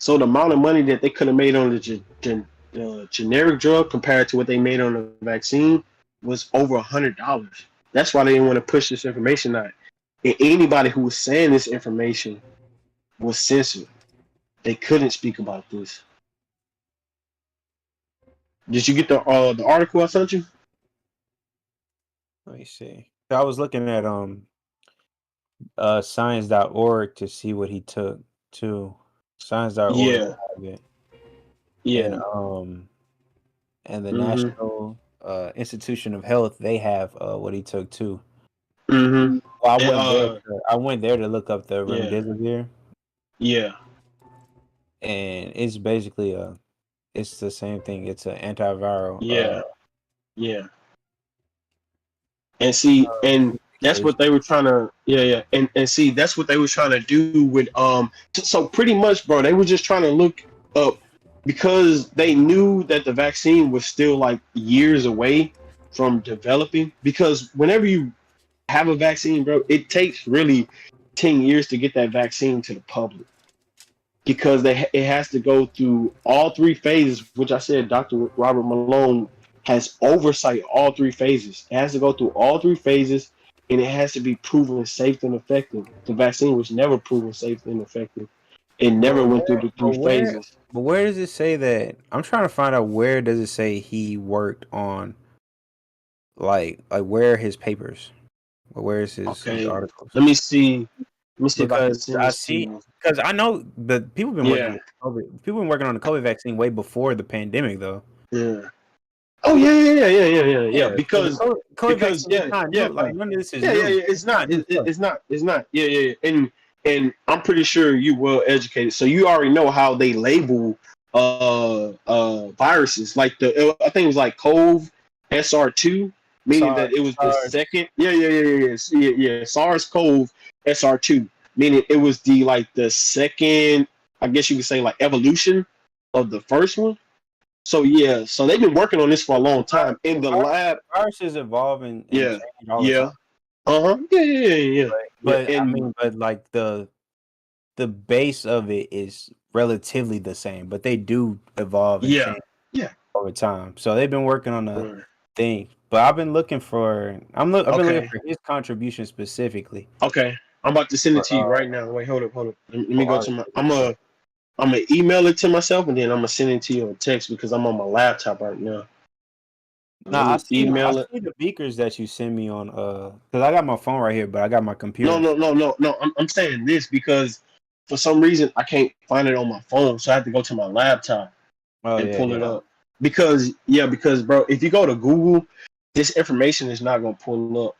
So the amount of money that they could have made on the generic drug compared to what they made on the vaccine was over $100. That's why they didn't want to push this information out. And anybody who was saying this information was censored. They couldn't speak about this. Did you get the article I sent you? Let me see. I was looking at science.org to see what he took too. Science.org Yeah, have it. And yeah. and the Mhm, National Institution of Health, they have what he took too. mhm. Well, And, I went there to look up the yeah, remdesivir, yeah, and it's basically it's the same thing. It's an antiviral yeah, yeah. And see, and that's what medication. they were trying to, yeah, yeah. And see, that's what they were trying to do with so pretty much, bro, they were just trying to look up because they knew that the vaccine was still like years away from developing. Because whenever you have a vaccine, bro, it takes really 10 years to get that vaccine to the public because it has to go through all three phases, which I said Dr. Robert Malone has oversight all three phases. It has to go through all three phases, and it has to be proven safe and effective. The vaccine was never proven safe and effective. It But never went through where, the but three where, phases. but where does it say that? I'm trying to find out where does it say he worked on, like where are his papers? Or where is his Okay, articles? let me see. Let me see if I can Because send I this to see, you. because I know the people been working Yeah, on COVID. People been working on the COVID vaccine way before the pandemic, though. yeah. Oh yeah, yeah, yeah, yeah, yeah, yeah, yeah. Yeah, so the COVID Because vaccine is yeah, not yeah, new. Like none of this is yeah, yeah, new. yeah. It's It's not not. new stuff. It's not. Yeah, yeah, yeah. And I'm pretty sure you well educated, so you already know how they label viruses. Like I think it was like Cove SR2, meaning SARS, that it was the SARS. second. Yeah, yeah, yeah, yeah, yeah, yeah. SARS CoV SR2, meaning it was the second. I guess you could say like evolution of the first one. So yeah, so they've been working on this for a long time in the lab. Viruses evolve and Yeah, change all the time. yeah, yeah, yeah, yeah, yeah, yeah. But I And mean, but like the base of it is relatively the same, but they do evolve and yeah, change yeah. over time. So they've been working on a Right. thing. But I've been looking for I've been looking Okay, for his contribution specifically okay. I'm about to send it for to you right now. Wait, hold up, hold up. Let me go to my. articles and stuff. I'm gonna email it to myself and then I'm gonna send it to you on text because I'm on my laptop right now. Let Nah, me I email it. see the beakers that you send me on because I got my phone right here, but I got my No, computer. no, no, no, no. I'm saying this because for some reason I can't find it on my phone, so I have to go to my laptop Oh and yeah, pull it up. Because bro, if you go to Google, this information is not gonna pull up.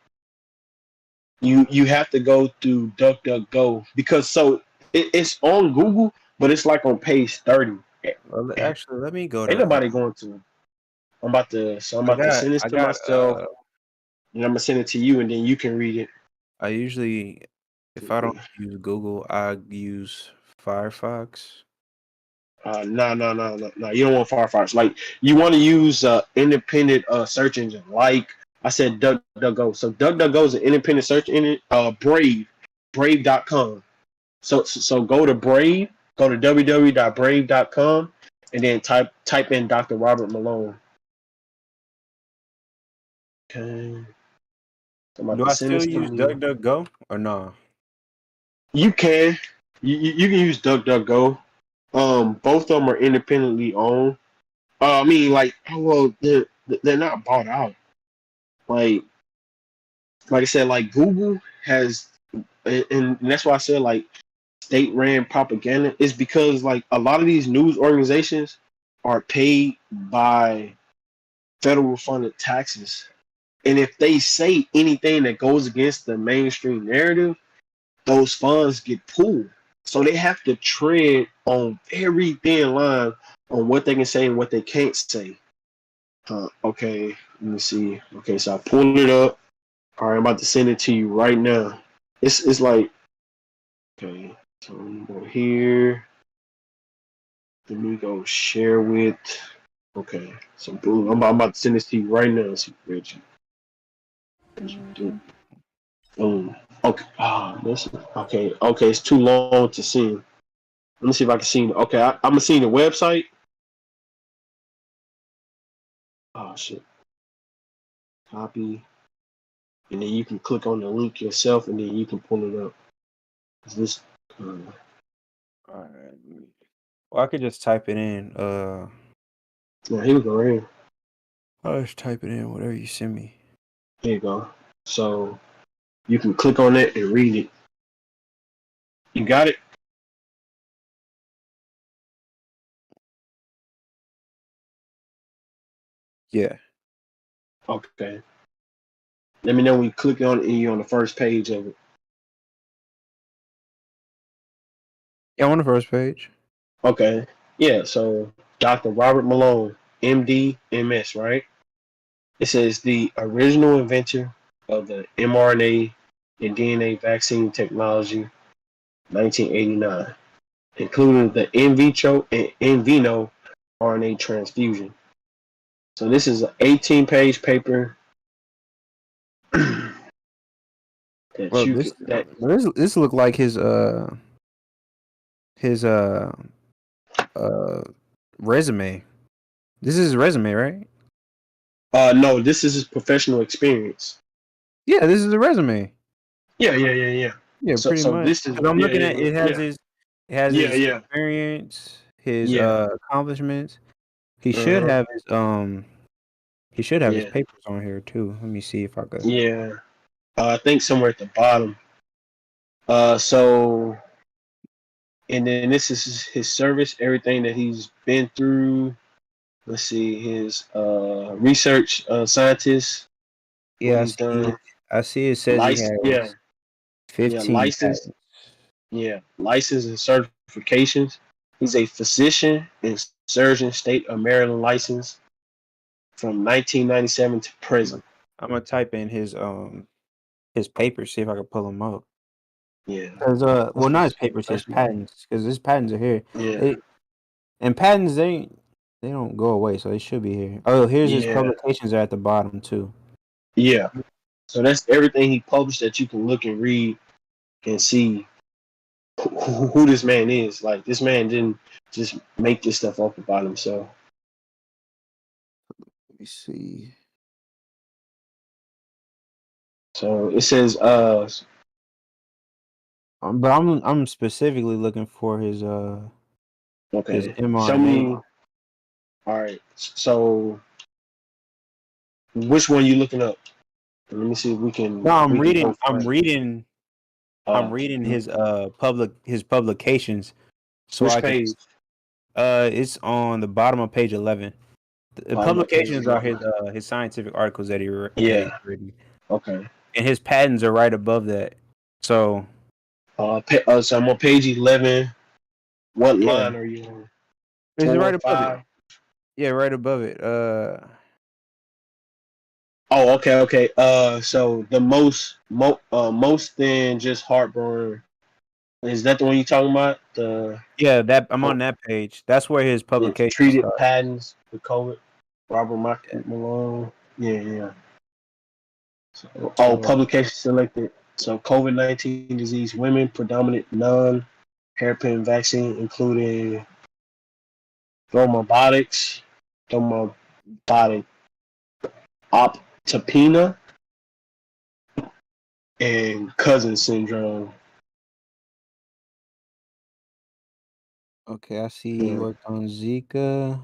You have to go through DuckDuckGo because it's on Google, but it's like on page 30. Actually, let me go Ain't to nobody going to. I'm about to send this I to got myself, and I'm gonna send it to you, and then you can read it. I usually, if I don't use Google, I use Firefox. No, no, no, no, no. You don't want Firefox. Like you want to use independent search engine. Like I said, DuckDuckGo. So DuckDuckGo is an independent search engine. Brave.com. So go to Brave. Go to www.brave.com, and then type in Dr. Robert Malone. Okay. I'm about Do to I send still this to use me. DuckDuckGo or no? You can. You can use DuckDuckGo. Both of them are independently owned. I mean, like, oh, well, they're not bought out. Like, like I said, like Google has, and that's why I said like state ran propaganda is because like a lot of these news organizations are paid by federal funded taxes, and if they say anything that goes against the mainstream narrative, those funds get pulled. So they have to tread on very thin line on what they can say and what they can't say. Okay, let me see. Okay, so I pulled it up. All right, I'm about to send it to you right now. It's like okay. So I'm gonna go here. Let me go share with. Okay, so boom, I'm about to send this to you right now. So Reggie, boom. Okay, this okay. Okay, it's too long to send. Let me see if I can see. Okay, I'm gonna see the website. Oh shit. Copy, and then you can click on the link yourself, and then you can pull it up. Is this? Uh, All right. Well, I could just type it in. no, here we go. Right here. I'll just type it in whatever you send me. Here you go. So you can click on it and read it. You got it? Yeah. Okay. Let me know when you click on it and you're on the first page of it. Yeah, I'm on the first page. Okay. Yeah, so Dr. Robert Malone, MD, MS, right? It says the original inventor of the mRNA and DNA vaccine technology, 1989, including the in vitro and in vivo RNA transfusion. So this is an 18-page paper that Well, you could that this look like his uh resume. This is his resume, right? no, this is his professional experience. Yeah, this is a resume. Yeah. Yeah, So pretty so much. this is Because I'm looking at it has yeah. his Yeah. experience, his Yeah. accomplishments. He should Uh-huh. have his Yeah. papers on here too. Let me see if I could. Yeah. I think somewhere at the bottom. So and then this is his service, everything that he's been through. Let's see his research scientist, what Yeah, he's done. I see it says he License, has 15 license, patents. license and certifications. He's a physician and surgeon, state of Maryland license from 1997 to present. I'm gonna type in his papers, see if I can pull them up. Yeah, Cause that's well, not his what's papers, his professional. patents. Cause his patents are here. Yeah, They and patents they don't go away, so they should be here. Oh, here's his yeah, publications are at the bottom too. yeah. So that's everything he published that you can look and read and see who this man is. Like this man didn't just make this stuff up about himself. Let me see. So it says, But I'm specifically looking for his okay, show mRNA. me. All right, so which one you looking up? Let me see if No, we can both find it. I'm reading his publications, so Which I could. page? It's on the bottom of page 11. The Bottom of page publications are 11. his scientific articles that he's Yeah. written, Okay. and his patents are right above that. So So I'm on page 11. What yeah, line are you on? it's right Four, above it. five. Yeah, right above it. Oh, okay. So the most than just heartburn. Is that the one you talking about? The Yeah, that I'm on that page. That's where his publications treated start. patents with COVID. Robert Malone. Yeah. So Publication selected. So COVID-19 disease, women, predominant non-hairpin vaccine, including thrombotics, thrombotic optopenia, and cousin syndrome. okay, I see he Yeah. worked on Zika.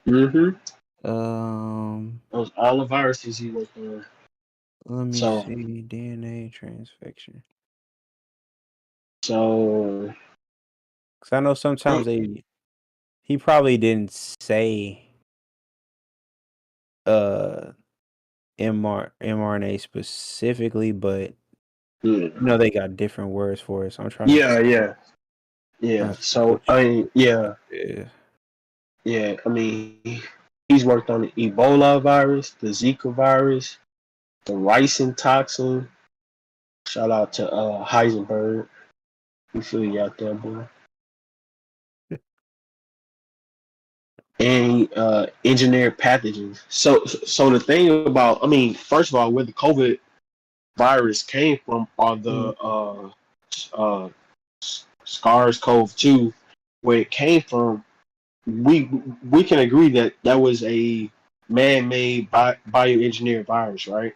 Mm-hmm. Um, Those all the viruses he worked on. let me So, see DNA transfection. so Cause I know sometimes he probably didn't say uh mRNA specifically, but yeah, they got different words for it. So I'm trying to yeah. see So which yeah. is. Yeah, I mean, he's worked on the Ebola virus, the Zika virus, the ricin toxin. Shout out to Heisenberg. We feel you out there, boy. And engineered pathogens. So the thing about, I mean, first of all, where the COVID virus came from are the uh, SARS-CoV-2 where it came from, we we can agree that that was a man-made bioengineered virus, right?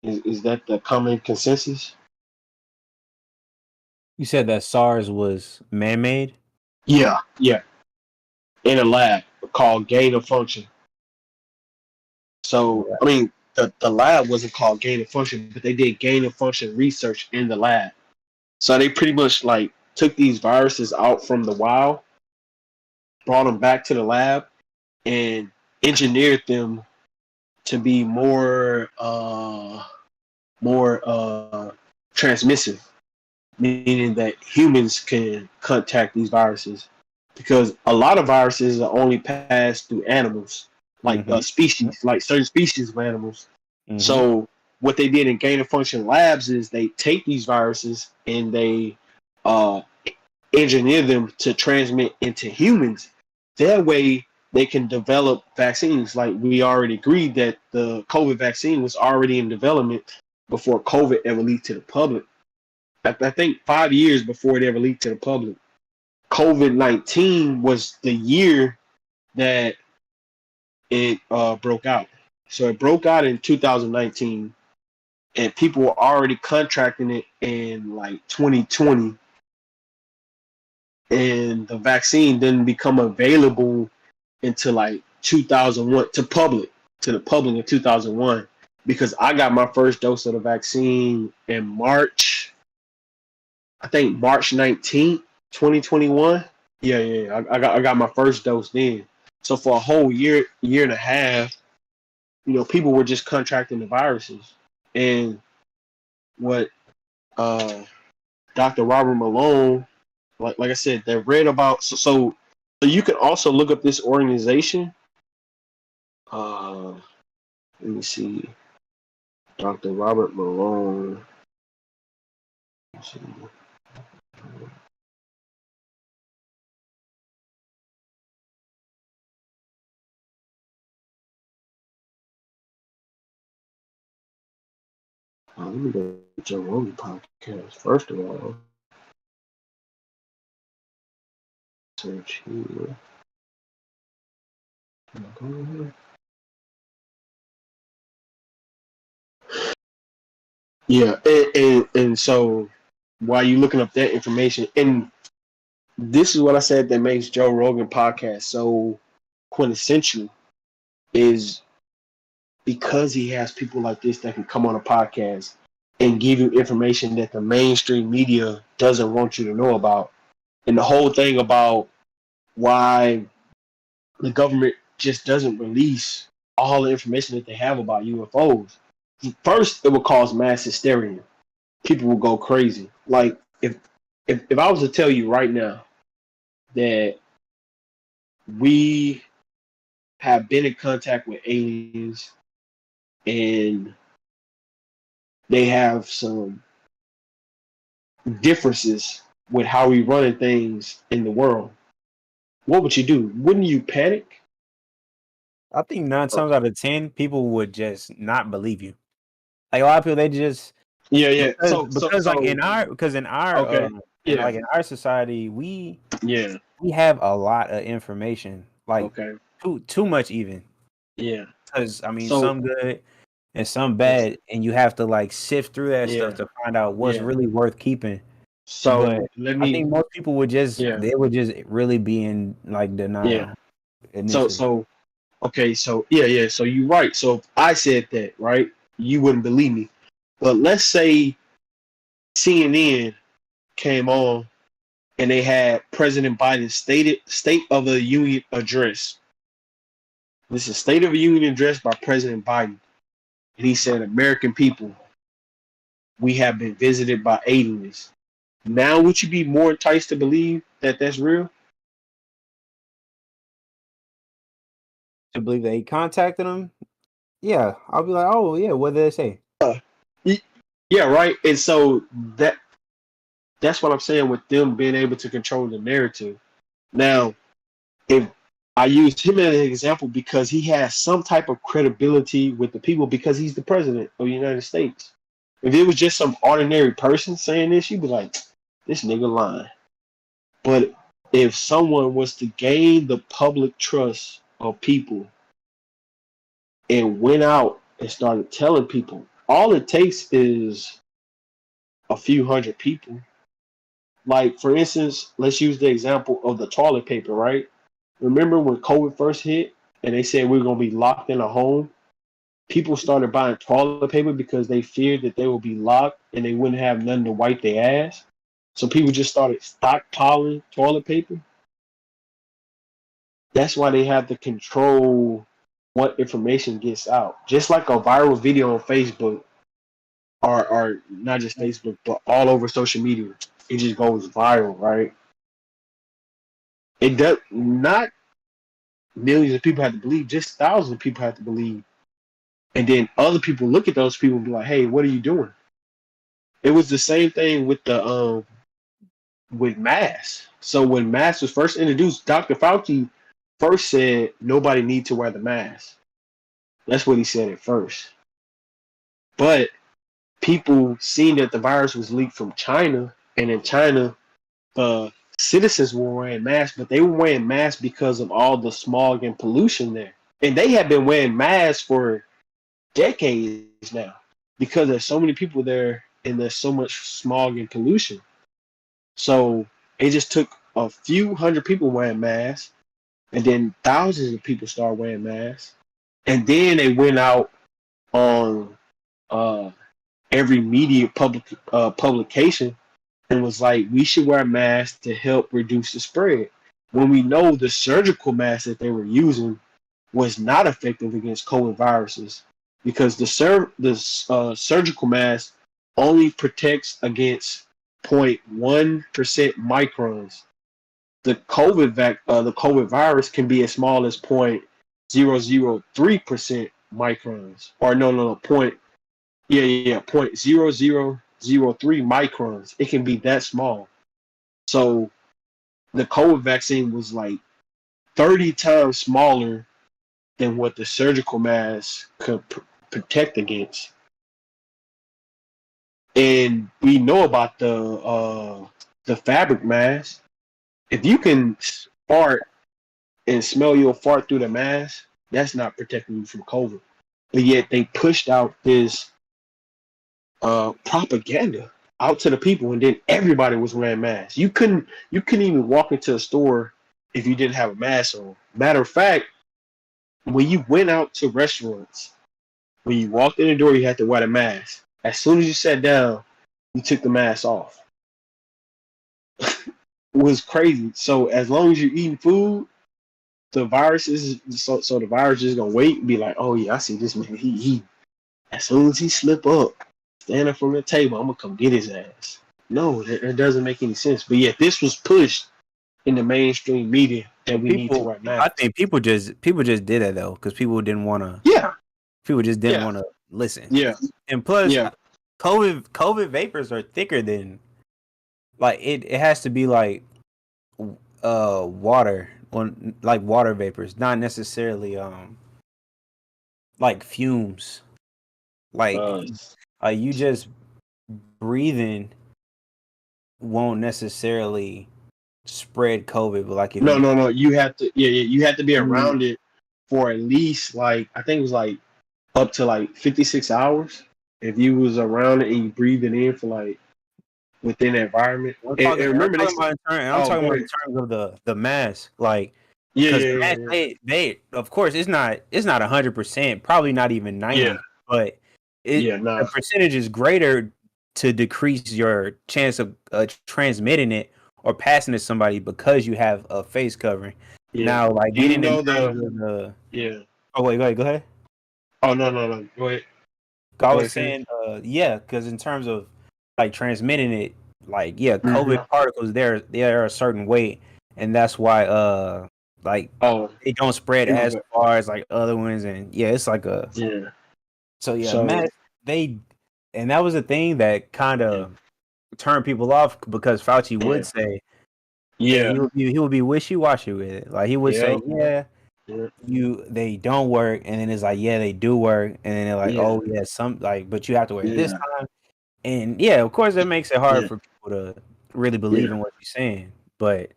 Is that the common consensus? You said that SARS was man-made. Yeah, yeah, in a lab called gain of function. So, Right. I mean, the lab wasn't called gain of function, but they did gain of function research in the lab. So they pretty much like took these viruses out from the wild, brought them back to the lab, and engineered them to be more transmissive, meaning that humans can contact these viruses because a lot of viruses are only passed through animals, like Mm-hmm. species, like certain species of animals. Mm-hmm. So what they did in gain of function labs is they take these viruses and they uh, engineer them to transmit into humans. That way, they can develop vaccines. Like we already agreed that the COVID vaccine was already in development before COVID ever leaked to the public. I think 5 years before it ever leaked to the public. COVID-19 was the year that it broke out. So it broke out in 2019, and people were already contracting it in like 2020, and the vaccine didn't become available until like 2001 to the public in 2001 because I got my first dose of the vaccine in March, I think March 19th, 2021. Yeah. I got my first dose then. So for a whole year and a half, people were just contracting the viruses. And what uh, Dr. Robert Malone, like I said, they read about. So you can also look up this organization. Let me see, Dr. Robert Malone. Let's see. Let me go to Joe Rogan podcast first of all. Search here. Yeah, and so while you looking up that information, and this is what I said that makes Joe Rogan podcast so quintessential is because he has people like this that can come on a podcast and give you information that the mainstream media doesn't want you to know about. And the whole thing about why the government just doesn't release all the information that they have about UFOs. First, it would cause mass hysteria. People will go crazy. Like if I was to tell you right now that we have been in contact with aliens and they have some differences with how we running things in the world, what would you do? Wouldn't you panic? I think 9 times out of 10, people would just not believe you. Like a lot of people, they just Yeah. because because like in our because in our Okay. and Yeah. like in our society, we Yeah. have a lot of information, like Okay. too much even. Yeah. Because I mean, So some good and some yes. bad, and you have to like sift through that stuff Yeah. to find out what's Yeah. really worth keeping. But So let I me. think most people would just Yeah. they would just really be in like Yeah. denial So initially. so okay. So yeah. So you're right. So if I said that, right, you wouldn't believe me. But let's say CNN came on and they had President Biden's State of the Union address. This is State of the Union address by President Biden. And he said, American people, we have been visited by aliens. Now, would you be more enticed to believe that that's real? To believe that he contacted him, yeah, I'll be like, oh yeah, what did they say? Yeah, right. And so that's what I'm saying with them being able to control the narrative. Now, if I used him as an example because he has some type of credibility with the people because he's the president of the United States. If it was just some ordinary person saying this, you'd be like, this nigga lying. But if someone was to gain the public trust of people and went out and started telling people, all it takes is a few hundred people. Like, for instance, let's use the example of the toilet paper, right? Remember when COVID first hit and they said we are going to be locked in a home? People started buying toilet paper because they feared that they would be locked and they wouldn't have nothing to wipe their ass. So people just started stockpiling toilet paper. That's why they have to control what information gets out. Just like a viral video on Facebook, or not just Facebook, but all over social media, it just goes viral, right? It does not millions of people have to believe, just thousands of people have to believe. And then other people look at those people and be like, hey, what are you doing? It was the same thing with the with masks. So when masks was first introduced, Dr. Fauci first said nobody need to wear the mask. That's what he said at first. But people seen that the virus was leaked from China, and in China, citizens were wearing masks, but they were wearing masks because of all the smog and pollution there. And they have been wearing masks for decades now because there's so many people there and there's so much smog and pollution. So it just took a few hundred people wearing masks, and then thousands of people started wearing masks, and then they went out on uh, every media publication and was like, we should wear masks to help reduce the spread. When we know the surgical mask that they were using was not effective against COVID viruses because the surgical mask only protects against 0.1% microns. The COVID virus can be as small as 0.003% microns, or no, point 0.0003 microns. It can be that small. So the COVID vaccine was like 30 times smaller than what the surgical mask could protect against. And we know about the fabric mask. If you can fart and smell your fart through the mask, that's not protecting you from COVID. But yet they pushed out this propaganda out to the people, and then everybody was wearing masks. You couldn't even walk into a store if you didn't have a mask on. Matter of fact, when you went out to restaurants, when you walked in the door, you had to wear a mask. As soon as you sat down, you took the mask off. It was crazy. So as long as you're eating food, the virus is so the virus is gonna wait and be like, oh yeah, I see this man. He as soon as he slip up, standing from the table, I'm gonna come get his ass. No, that doesn't make any sense. But yet this was pushed in the mainstream media that we need to wear masks. I think people just did that though because people didn't want to. Yeah. People just didn't want to listen. Yeah. And plus, COVID vapors are thicker than like it has to be like water like water vapors, not necessarily like fumes. Like you just breathing won't necessarily spread COVID, but like if no, you have to you have to be around it for at least like I think it was like up to like 56 hours. If you was around it and you breathe it in for like within the environment. I'm talking about in terms of the mask, like they of course it's not 100%, probably not even 90, but the percentage is greater to decrease your chance of transmitting it or passing to somebody because you have a face covering. Now, like you know Oh wait, go ahead. Oh no, go ahead. I was saying, because in terms of like transmitting it, like COVID particles, they're a certain weight, and that's why they don't spread as far as like other ones, and it's like a So and that was a thing that kind of turned people off because Fauci would say, he would be wishy-washy with it. Like he would say, they don't work, and then it's like, they do work, and then they're like, oh yeah, some like, but you have to wear it this time, and of course that makes it hard for people to really believe in what you're saying. But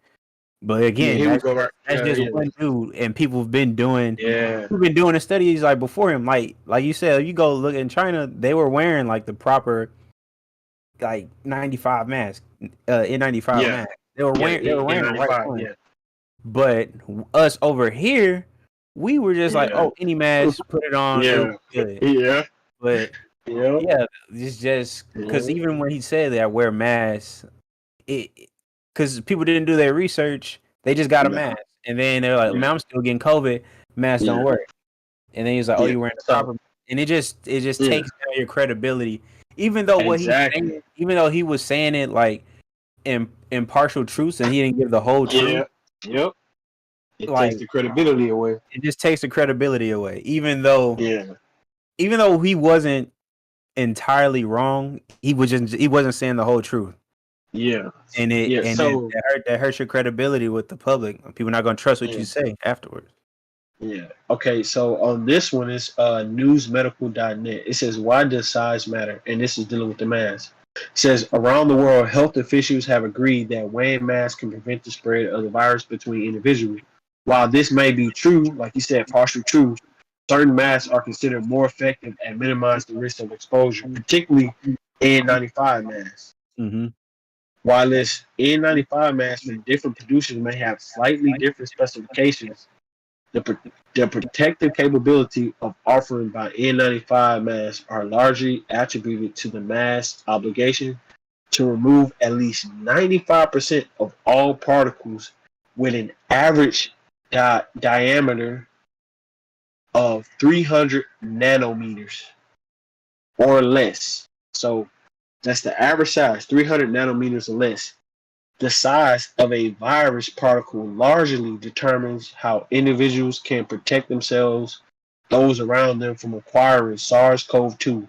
Yeah, again, here we go. Right. that's Yeah, just yeah, one dude, and people have been doing. yeah, We've been doing the studies like before him, like you said. You go look in China, they were wearing like the proper like 95 mask, N95 yeah, mask. yeah. They were In wearing the right '95. one. Yeah, But us over here, we were just like, yeah, oh, any mask, put it on, it was yeah, good. yeah, But yeah, yeah, it's just because yeah, even when he said that I wear masks, it because people didn't do their research, they just got a no, mask, and then they're like, yeah, man, I'm still getting COVID, masks don't yeah, work, and then he's like, oh, yeah. you're wearing the So proper, and it just yeah, takes down your credibility, even though what he's exactly. saying, even though he was saying it like in partial truths, and he didn't give the whole truth, Yeah, yep. It takes like the credibility away. it just takes the credibility away, Yeah, even though he wasn't entirely wrong, he wasn't saying the whole truth. yeah, And yeah. then So that hurts your credibility with the public. People not gonna trust what yeah, you say afterwards. yeah. Okay, so on this one is newsmedical.net. It says, why does size matter? And this is dealing with the mask. It says, around the world, health officials have agreed that wearing masks can prevent the spread of the virus between individuals. While this may be true, like you said, partial truth, certain masks are considered more effective at minimizing the risk of exposure, particularly N95 masks. Mm-hmm. While this N95 masks from different producers may have slightly different specifications, the, the protective capability of offering by N95 masks are largely attributed to the mask's obligation to remove at least 95% of all particles with an average diameter of 300 nanometers or less. So that's the average size, 300 nanometers or less. The size of a virus particle largely determines how individuals can protect themselves, those around them from acquiring SARS-CoV-2.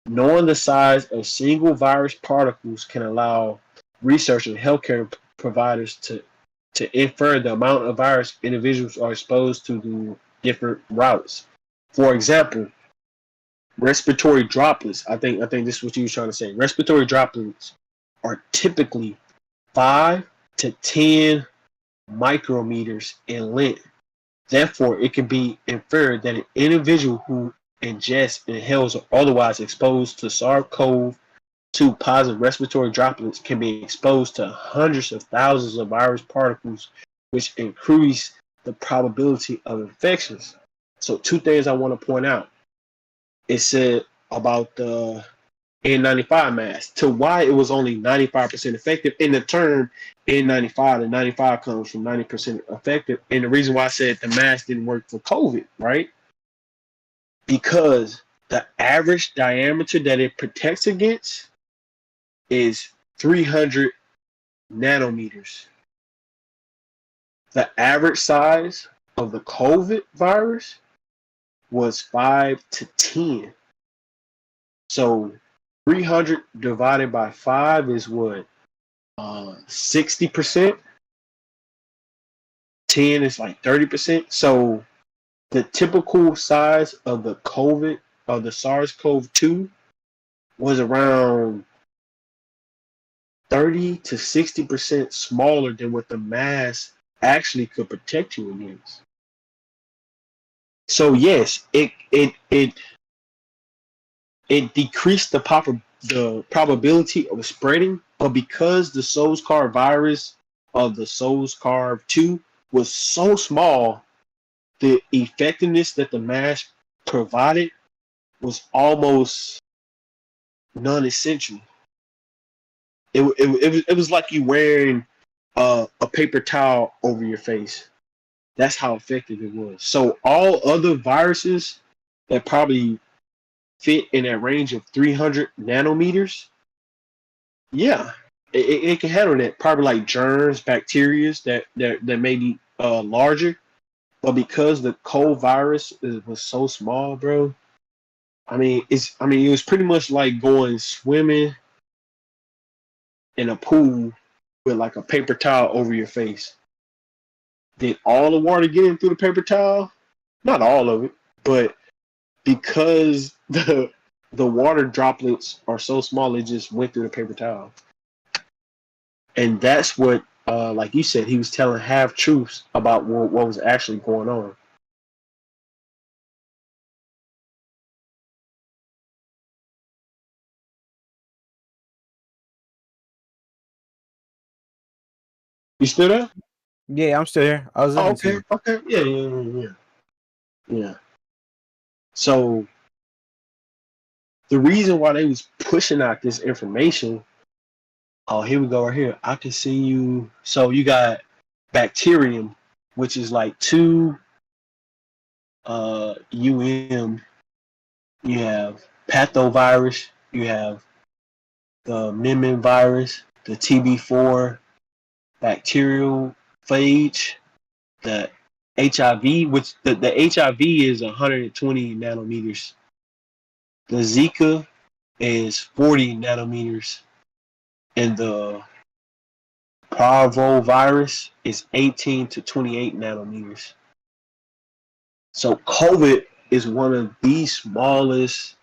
Knowing the size of single virus particles can allow researchers and healthcare providers to infer the amount of virus individuals are exposed to the different routes. For example, respiratory droplets. I think this is what you were trying to say. Respiratory droplets are typically 5 to 10 micrometers in length. Therefore, it can be inferred that an individual who ingests, inhales, or otherwise exposed to SARS-CoV-2 positive respiratory droplets can be exposed to hundreds of thousands of virus particles, which increase the probability of infections. So, two things I want to point out. It said about the N95 mask to why it was only 95% effective. In the term N95, the 95 comes from 90% effective. And the reason why I said the mask didn't work for COVID, right? Because the average diameter that it protects against is 300 nanometers. The average size of the COVID virus was 5 to 10. So 300 divided by 5 is what? 60%. 10 is like 30%. So the typical size of the COVID, of the SARS-CoV-2 was around 30 to 60% smaller than what the mask actually could protect you against. So yes, it decreased the probability of spreading, but because the SARS-CoV virus of the SARS-CoV-2 was so small, the effectiveness that the mask provided was almost non-essential. It was like you wearing a paper towel over your face. That's how effective it was. So all other viruses that probably fit in that range of 300 nanometers, yeah, it can handle that. Probably like germs, bacteria that may be larger. But because the cold virus was so small, bro, it was pretty much like going swimming in a pool with like a paper towel over your face. Did all the water get in through the paper towel? Not all of it, but because the water droplets are so small, it just went through the paper towel. And that's what like you said, he was telling half truths about what was actually going on. You still there? Yeah, I'm still here. I was Oh, listening to okay, you. okay, yeah. So the reason why they was pushing out this information. Oh, here we go right here. I can see you. So you got bacterium, which is like two UM. You have pathovirus. You have the Mimim virus, the TB4 bacterial phage, the HIV, which the HIV is 120 nanometers. The Zika is 40 nanometers, and the parvovirus is 18 to 28 nanometers. So COVID is one of the smallest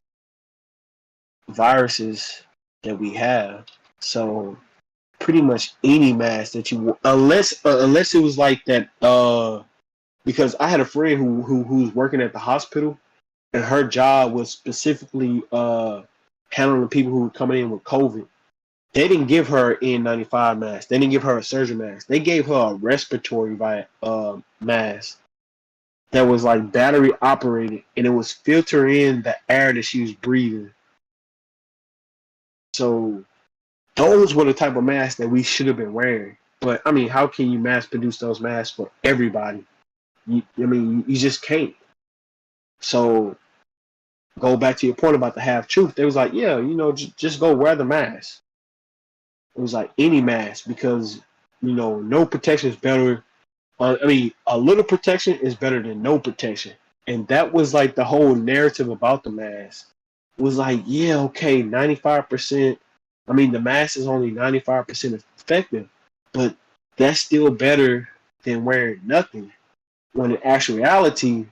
viruses that we have. So pretty much any mask that you, unless it was like that, because I had a friend who was working at the hospital, and her job was specifically handling people who were coming in with COVID. They didn't give her an N95 mask. They didn't give her a surgeon mask. They gave her a respiratory mask that was like battery operated, and it was filtering the air that she was breathing. So those were the type of masks that we should have been wearing. But I mean, how can you mass produce those masks for everybody? You just can't. So go back to your point about the half truth. They was like, yeah, just go wear the mask. It was like any mask because no protection is better. A little protection is better than no protection, and that was like the whole narrative about the mask. It was like, yeah, okay, 95%. I mean, the mask is only 95% effective, but that's still better than wearing nothing. When in actuality,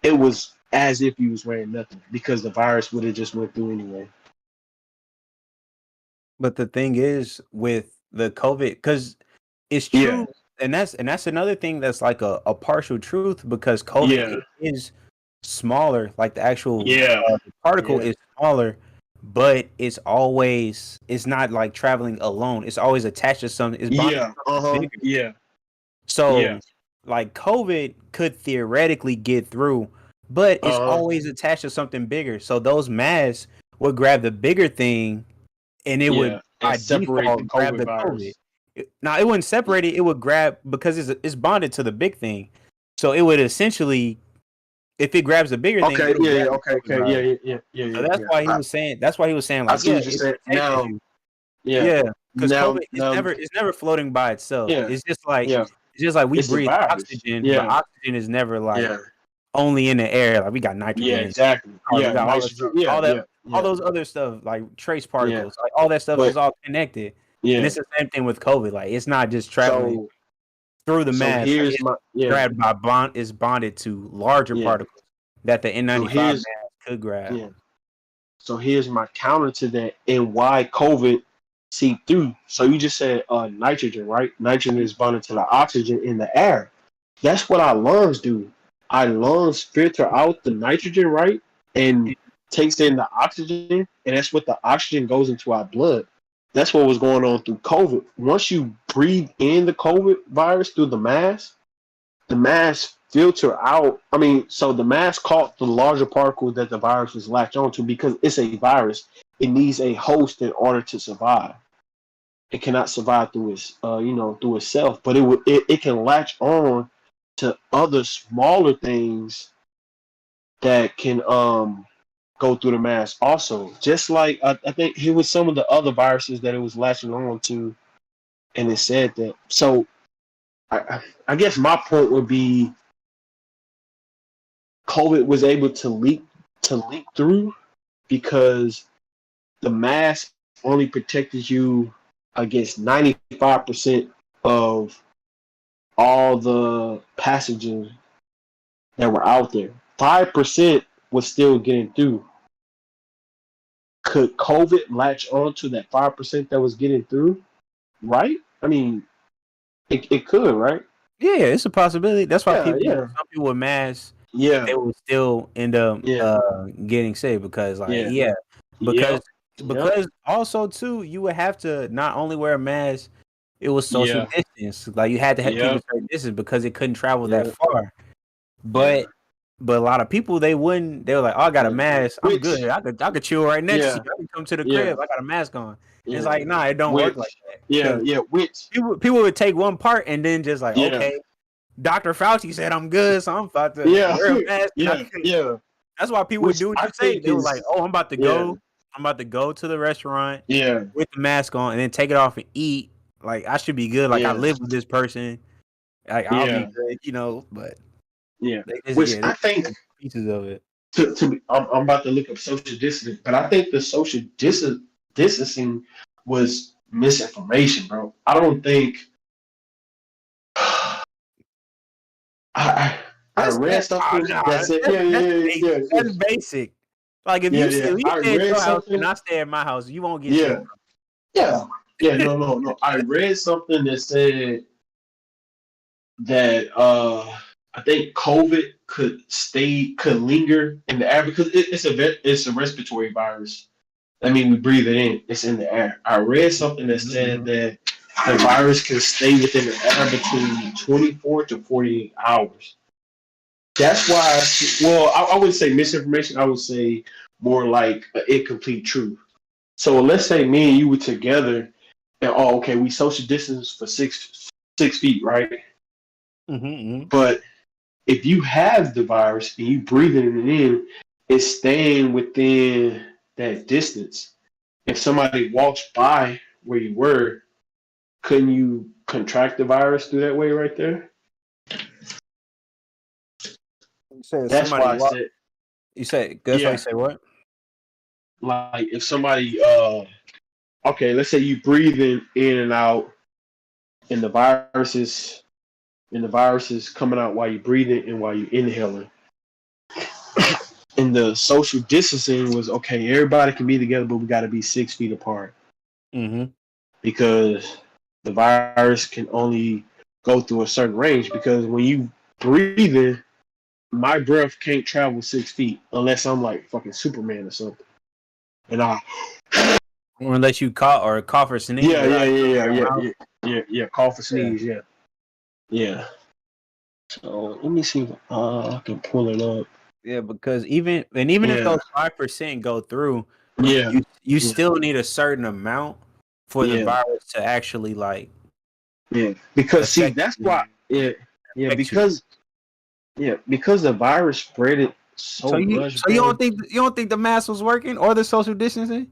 it was as if you was wearing nothing because the virus would have just went through anyway. But the thing is with the COVID, because it's Yeah, true, and that's another thing that's like a partial truth because COVID yeah, is smaller, like the actual yeah, particle yeah, is smaller, but it's not like traveling alone. It's always attached to something. It's bonded to yeah, something bigger. yeah, yeah, So, like COVID could theoretically get through, but it's uh huh, always attached to something bigger. So those masks would grab the bigger thing and it would yeah, and by separate the default grab COVID the COVID. virus. Now it wouldn't separate it; it would grab because it's bonded to the big thing. So it would essentially, if it grabs the bigger thing, Okay, it'll yeah, grab yeah, the okay, COVID okay, yeah, virus. yeah, yeah, yeah, So yeah, that's yeah. why he was saying. That's why he was saying I like, see yeah, what you're it saying. protected Now, you. yeah, Yeah, because now, COVID is now, never floating by itself. yeah, yeah. It's just like we It's a breathe virus. oxygen, but Yeah, oxygen is never like yeah, only in the air. Like we got yeah, nitrogen, exactly. carbon, we Yeah, got all this nitrogen. stuff, Yeah, yeah, all yeah, those other stuff like trace yeah. particles, like all that stuff But is all connected. And yeah, it's the same thing with COVID. Like it's not just traveling so through the mass. Like here's it's my grabbed by bond is bonded to larger yeah. particles that the So N95 mask could grab. yeah. So here's my counter to that and why COVID seeped through. So you just said nitrogen, right? Nitrogen is bonded to the oxygen in the air. That's what our lungs do. Our lungs filter out the nitrogen, right? And takes in the oxygen, and that's what the oxygen goes into our blood. That's what was going on through COVID. Once you breathe in the COVID virus through the mass filter out. I mean, so the mass caught the larger particles that the virus was latched onto because it's a virus. It needs a host in order to survive. It cannot survive through through itself, but it can latch on to other smaller things that can go through the mass also. Just like I think here was some of the other viruses that it was latching on to, and it said that. So I guess my point would be COVID was able to leak through because the mask only protected you against 95% of all the passengers that were out there. 5% was still getting through. Could COVID latch on to that 5% that was getting through? Right? I mean, It could, right? Yeah, it's a possibility. That's why Yeah, yeah, some people with masks, yeah, they will still end up yeah, getting sick because like yeah, yeah, because yep, yep, also too you would have to not only wear a mask, it was social yeah, distance. Like you had to keep a yep, certain distance because it couldn't travel that yeah, far. yeah, But a lot of people they wouldn't. They were like, "Oh, I got a yeah. mask. I'm good. Which, I could chill right next to yeah, you. I can come to the yeah, crib. I got a mask on." And it's yeah, like, nah, it don't work like which, that yeah, because yeah, which, people would take one part and then just like, yeah, okay, Dr. Fauci said I'm good, so I'm about to yeah, wear a mask. And I yeah, could. yeah, That's why people would which do what I you say. think They were like, is, "Oh, yeah, I'm about to go to the restaurant yeah, with the mask on, and then take it off and eat. Like I should be good. Like I yeah, live with this person. Like I'll be yeah, good, you know." But yeah, they just which yeah, they I think pieces of it. I'm about to look up social distancing, but I think the distancing was misinformation, bro. I don't think I I That's read that. Oh something that no, said yeah that's yeah yeah basic. yeah yeah That's basic. Like yeah yeah. if you I stay at read your house and something, I stay at my house, you won't get sick. yeah yeah yeah, no. I read something that said that I think COVID could linger in the air because it's a respiratory virus. I mean, we breathe it in. It's in the air. I read something that said Mhm. that the virus can stay within the air between 24 to 48 hours. That's why, well, I wouldn't say misinformation. I would say more like an incomplete truth. So let's say me and you were together, and oh, okay, we social distance for 6 feet, right? Mhm. But if you have the virus and you breathing it in, it's staying within that distance. If somebody walks by where you were, couldn't you contract the virus through that way right there? You said That's somebody why I walk. said, You said that's why you yeah, say what? like if somebody, okay, let's say you breathing in and out, and the virus is coming out while you're breathing and while you're inhaling. And the social distancing was okay. Everybody can be together, but we got to be 6 feet apart Mm-hmm. because the virus can only go through a certain range. Because when you breathe in, my breath can't travel 6 feet unless I'm like fucking Superman or something. And I, Or unless you cough or sneeze yeah, yeah, without yeah, using yeah, your yeah, mouth. yeah, yeah, yeah. Cough or Yeah. sneeze, yeah, yeah. So let me see if I can pull it up. Yeah, because even if Yeah, those 5% go through, yeah, you yeah, still need a certain amount for the yeah, virus to actually like yeah. Because see, that's why. effectively Yeah, yeah. affect you. Because the virus spread it so much, So bro. you don't think the mask was working or the social distancing?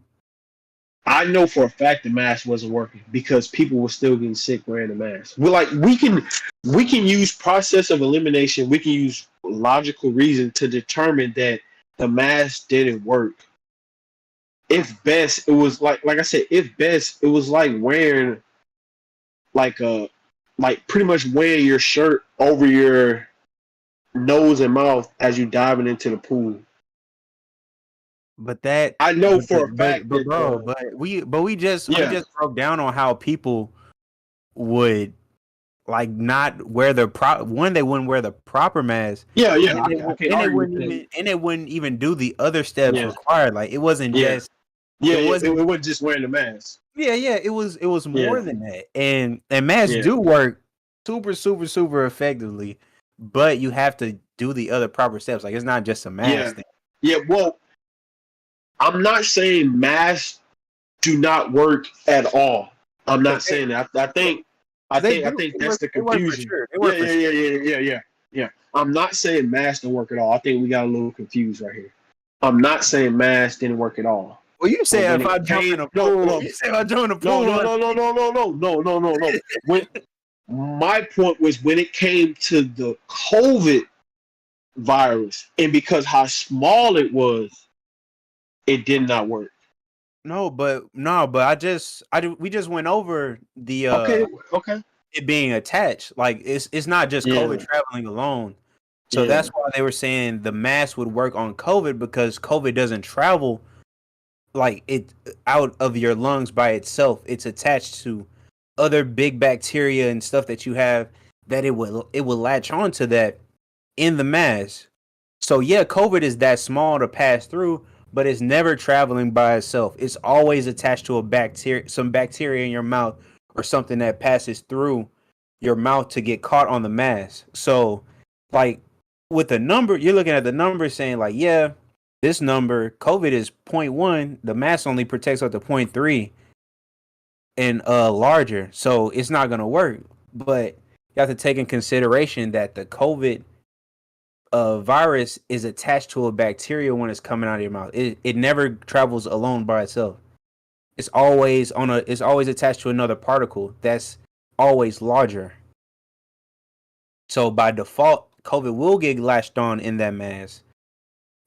I know for a fact the mask wasn't working because people were still getting sick wearing the mask. We can use process of elimination. We can use logical reason to determine that the mask didn't work. If best, it was like I said, if best, it was like wearing like a like pretty much wearing your shirt over your nose and mouth as you diving into the pool. But that I know for a fact but that bro, the we yeah just broke down on how people would like not wear the one they wouldn't wear the proper mask yeah and I can't argue with that. they wouldn't even do the other steps Yeah required. Like it wasn't yeah just yeah it yeah. wasn't It wasn't just wearing the mask. yeah, it was more Yeah than that. And masks yeah do work super effectively, but you have to do the other proper steps. Like it's not just a yeah mask thing. yeah. Well, I'm not saying masks do not work at all. I'm Cuz not saying that. I think that's the they work for confusion. sure. They Yeah work for yeah sure. yeah yeah yeah yeah yeah. I'm not saying masks don't work at all. I think we got a little confused right here. I'm not saying masks didn't work at all. Well, you But said when if I it jump in came, a no, pool, no, you said if I jump in a no, pool, no, no, no, no, no, no, no, no, no, no. When my point was when it came to the COVID virus, and because how small it was, it did not work. no, but we just went over the Okay, okay, it being attached. Like it's not just COVID yeah, traveling alone. So yeah, that's why they were saying the mask would work on COVID because COVID doesn't travel like it out of your lungs by itself. It's attached to other big bacteria and stuff that you have that it will latch on to that in the mask. So yeah, COVID is that small to pass through, but it's never traveling by itself. It's always attached to a bacteria, some bacteria in your mouth, or something that passes through your mouth to get caught on the mask. So, like with the number, you're looking at the number saying like, yeah, this number, COVID is zero point 0.1. The mask only protects up to 0.3 and larger, so it's not gonna work. But you have to take in consideration that the COVID virus is attached to a bacteria when it's coming out of your mouth. It never travels alone by itself. It's always attached to another particle that's always larger. So by default, COVID will get latched on in that mass.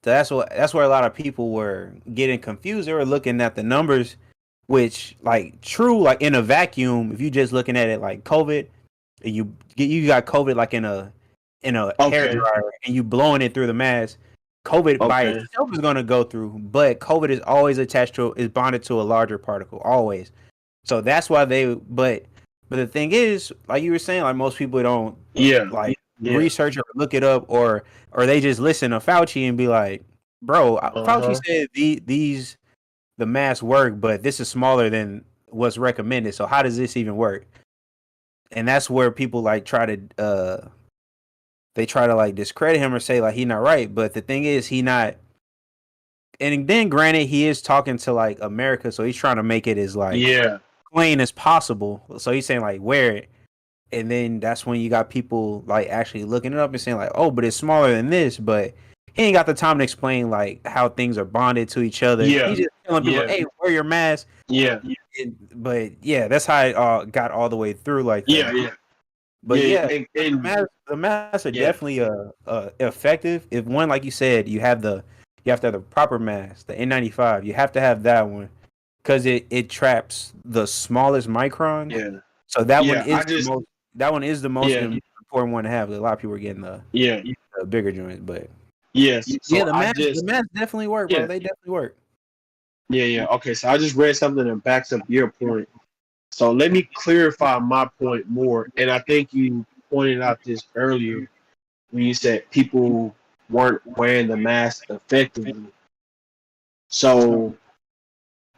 So that's where a lot of people were getting confused. They were looking at the numbers, which like true, like in a vacuum, if you just looking at it like COVID, and you got COVID like in a hair dryer and you blowing it through the mask, COVID by itself is going to go through, but COVID is always is bonded to a larger particle, always. So that's why but the thing is, like you were saying, like most people don't research or look it up, or they just listen to Fauci and be like, bro, Fauci said the masks work, but this is smaller than what's recommended. So how does this even work? And that's where people like try to like discredit him or say like he's not right. But the thing is, he not. And then granted, he is talking to like America, so he's trying to make it as like plain as possible. So he's saying like wear it, and then that's when you got people like actually looking it up and saying like, oh, but it's smaller than this. But he ain't got the time to explain like how things are bonded to each other. Yeah. He's just telling people, hey, wear your mask. Yeah. But yeah, that's how it got all the way through like that. Yeah. But the masks are definitely effective. If one, like you said, you have to have the proper mask, the N95. You have to have that one because it traps the smallest microns. Yeah. So that one is the most important one to have. A lot of people are getting the bigger joints, but so the masks definitely work, bro. They definitely work. Yeah. Okay, so I just read something that backs up your point. So let me clarify my point more. And I think you pointed out this earlier when you said people weren't wearing the mask effectively. So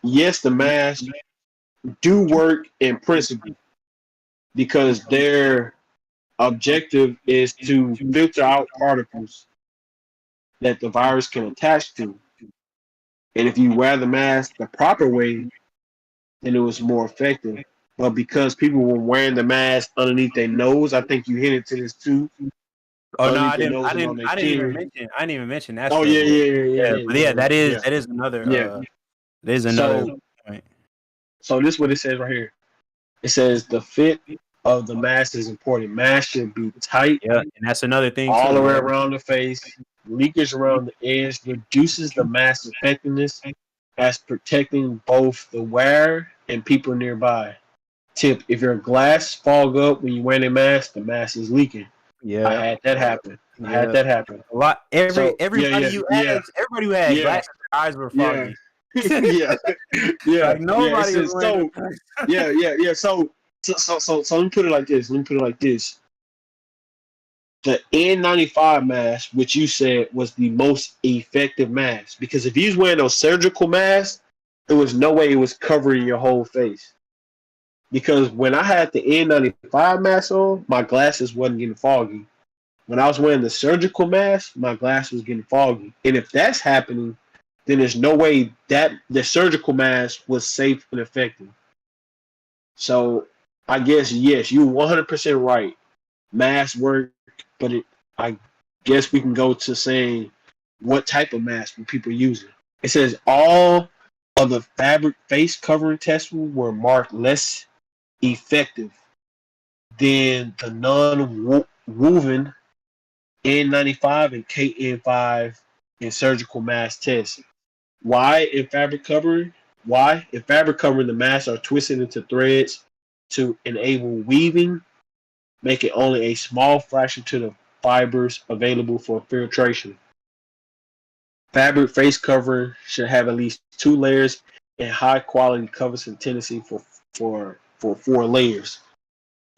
yes, the masks do work in principle because their objective is to filter out particles that the virus can attach to. And if you wear the mask the proper way, then it was more effective. But because people were wearing the mask underneath their nose, I think you hinted to this too. Oh no, I didn't even mention that. Oh yeah. But yeah, that is another. There's another point. So this is what it says right here. It says the fit of the mask is important. Mask should be tight. Yeah, and that's another thing. All the way around the face. Leakage around the edge reduces the mask's effectiveness as protecting both the wearer and people nearby. Tip: if your glass fog up when you wear a mask, the mask is leaking. Yeah, I had that happen. A lot. Everybody who had glasses, their eyes were foggy. Like nobody was wearing. So let me put it like this. The N95 mask, which you said was the most effective mask, because if you was wearing those surgical masks, there was no way it was covering your whole face. Because when I had the N95 mask on, my glasses wasn't getting foggy. When I was wearing the surgical mask, my glass was getting foggy. And if that's happening, then there's no way that the surgical mask was safe and effective. So I guess, yes, you're 100% right. Masks work, but I guess we can go to saying what type of mask were people using. It says all of the fabric face covering tests were marked less effective than the non-woven N95 and KN5 in surgical mask tests. Why in fabric covering? In fabric covering, the masks are twisted into threads to enable weaving, making only a small fraction to the fibers available for filtration. Fabric face covering should have at least 2 layers, and high quality covers a tendency for for 4 layers.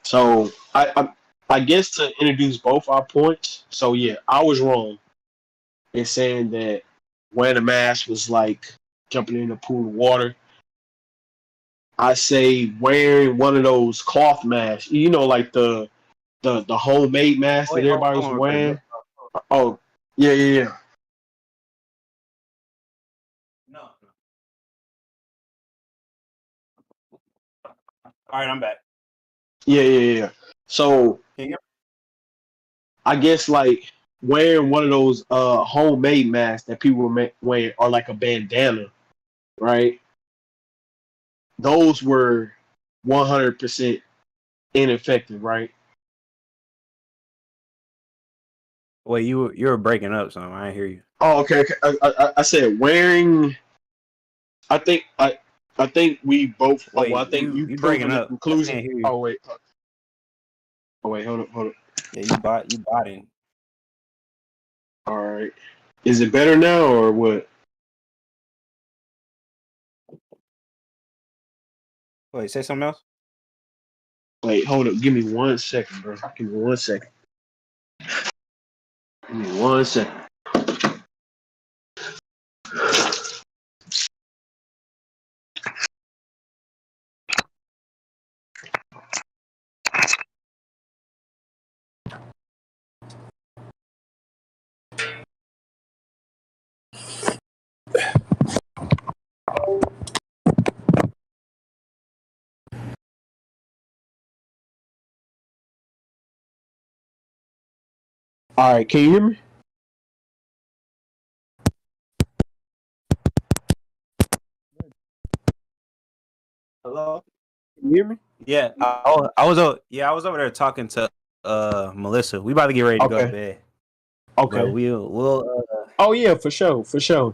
So I guess to introduce both our points. So yeah, I was wrong in saying that wearing a mask was like jumping in a pool of water. I say wearing one of those cloth masks, like the homemade mask Oh, that wait, everybody hold was on real quick. wearing. Oh, yeah, yeah, yeah. No. All right, I'm back. Yeah, yeah, yeah. So Can you hear I guess like wearing one of those homemade masks that people wear or like a bandana, right? Those were 100% ineffective, right? Wait, you were breaking up, so I didn't hear you. Oh, okay. Okay. I said wearing. I think I think we both. Oh, well, Wait, I think you've you proven breaking the up. I conclusion. can't hear you. Oh wait. Oh wait. Hold up. Hold up. Yeah, you botting. All right. Is it better now or what? Wait, say something else. Wait. Hold up. Give me 1 second, bro. Give me 1 second. Give me 1 second. All right. Can you hear me? Hello. Can you hear me? Yeah, I was over there talking to Melissa. We about to get ready to go to Okay. bed, but Okay. Oh yeah, for sure. For sure.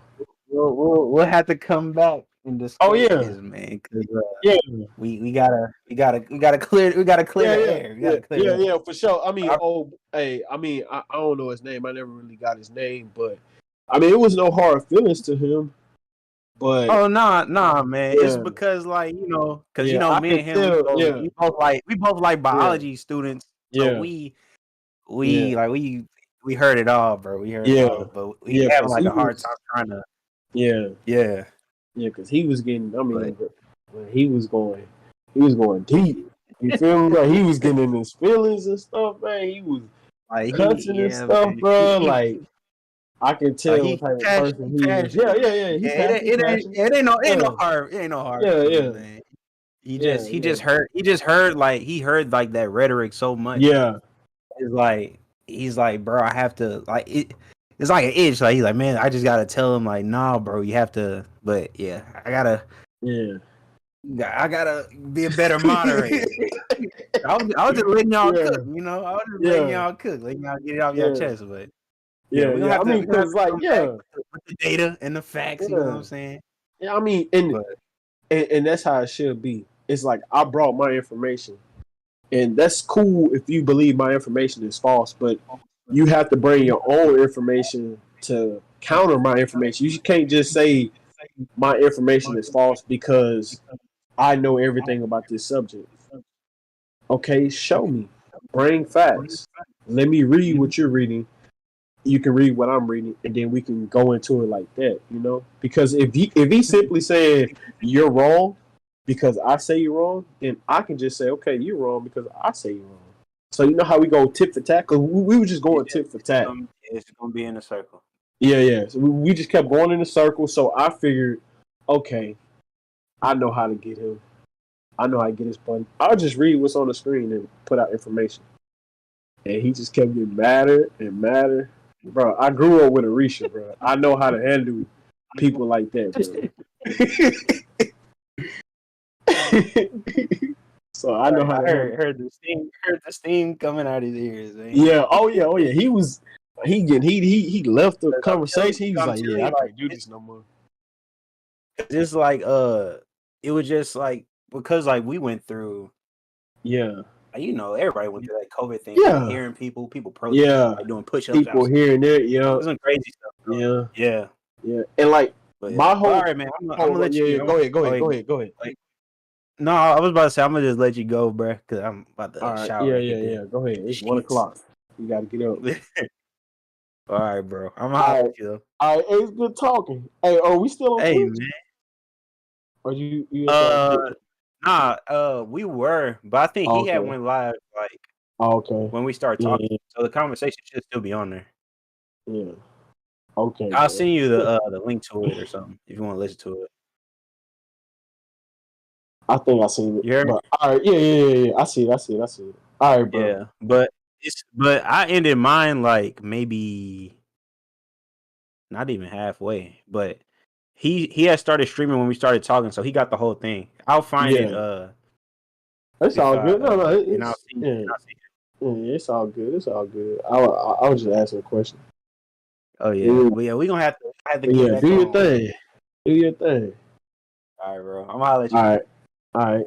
we'll have to come back and Oh discuss yeah. this, man. Because Yeah. we gotta clear Yeah, the yeah, air. We yeah, gotta clear yeah, the air. yeah, for sure. I mean, I- I don't know his name. I never really got his name, but I mean, it was no hard feelings to him. But Oh nah, man. It's yeah, because because yeah, I me can and him, tell. Yeah, we both like yeah, biology students, so yeah, yeah, we heard it all, bro. We heard it yeah, all, but we yeah, having because like he a hard was. time trying to, Yeah, yeah. yeah, because he was getting. I But mean, when he was going deep. You feel me? Like he was getting in his feelings and stuff, man. He was like cussing and stuff, man, bro. Like I can tell what type he of person he is. passionate. Yeah, yeah, yeah. He Yeah, passionate, passionate. it ain't Yeah, no hard yeah, feelings, yeah, man. yeah, yeah. He just heard like that rhetoric so much. Yeah, It's like he's like, bro, I have to like it. It's like an itch. Like he's like, man, I just gotta tell him like, nah, bro, you have to. But yeah, yeah. I gotta be a better moderator. I was just letting y'all Yeah, cook, you know. I was just letting yeah, y'all cook, letting y'all get it off your yeah, chest. But yeah, yeah, yeah. I mean, we gonna have because to like, come back yeah, with the data and the facts. You know what yeah, I'm saying? yeah. I mean, and, But and and that's how it should be. It's like I brought my information, and that's cool if you believe my information is false, but you have to bring your own information to counter my information. You can't just say my information is false because I know everything about this subject. Okay, show me. Bring facts. Let me read what you're reading. You can read what I'm reading, and then we can go into it like that, Because if he simply said you're wrong because I say you're wrong, then I can just say okay, you're wrong because I say you're wrong. So you know how we go tit for tat? Because we were just going tit for tat. it's gonna be in a circle. Yeah, yeah. So we just kept going in a circle. So I figured, okay, I know how to get him. I know how to get his button. I'll just read what's on the screen and put out information. And he just kept getting madder and madder. Bro, I grew up with Arisha, bro. I know how to handle people like that, bro. So I know how to handle. Heard the steam coming out his ears. Man. Yeah, oh yeah, oh yeah. He left the conversation. He was I'm like, telling yeah, you, I can't do this no more. it's like it was just like because like we went through, Yeah, everybody went through that COVID thing. yeah, Hearing people protesting, yeah. like doing push-ups People outside. hearing it, yeah, Some crazy stuff. Bro. yeah, Yeah, yeah. And like but my all whole, right, man. I'm gonna oh let yeah, you. yeah. Go ahead, go ahead, go ahead, go ahead. Like, No, I was about to say I'm gonna just let you go, bro, because I'm about All to right. shower Yeah, and yeah, yeah. Go ahead. hit the It's 1 o'clock. sheets. You got to get up. All right, bro. I'm gonna All holler right. at you though. All right. Hey, it's good talking. Hey, are we still on Hey, Twitch? man. Or you at that shit? Nah. We were, but I think he had Okay. went live like Okay. when we started Yeah, talking, so the conversation should still be on there. yeah. Okay, I'll bro. send you the link to it or something if you want to listen to it. I think I seen it. You heard me? But all right. Yeah. I see it. All right, bro. Yeah, but I ended mine like maybe not even halfway, but he had started streaming when we started talking, so he got the whole thing. I'll find it Yeah. It's if all I good. No, and I'll it's see yeah. and I'll see. It's all good. It's all good. I was just asking a question. Oh yeah. Yeah, Well yeah, we gonna have to get yeah. back Do your on. thing. Do your thing. All right, bro. I'm gonna holler at All you. right. All right.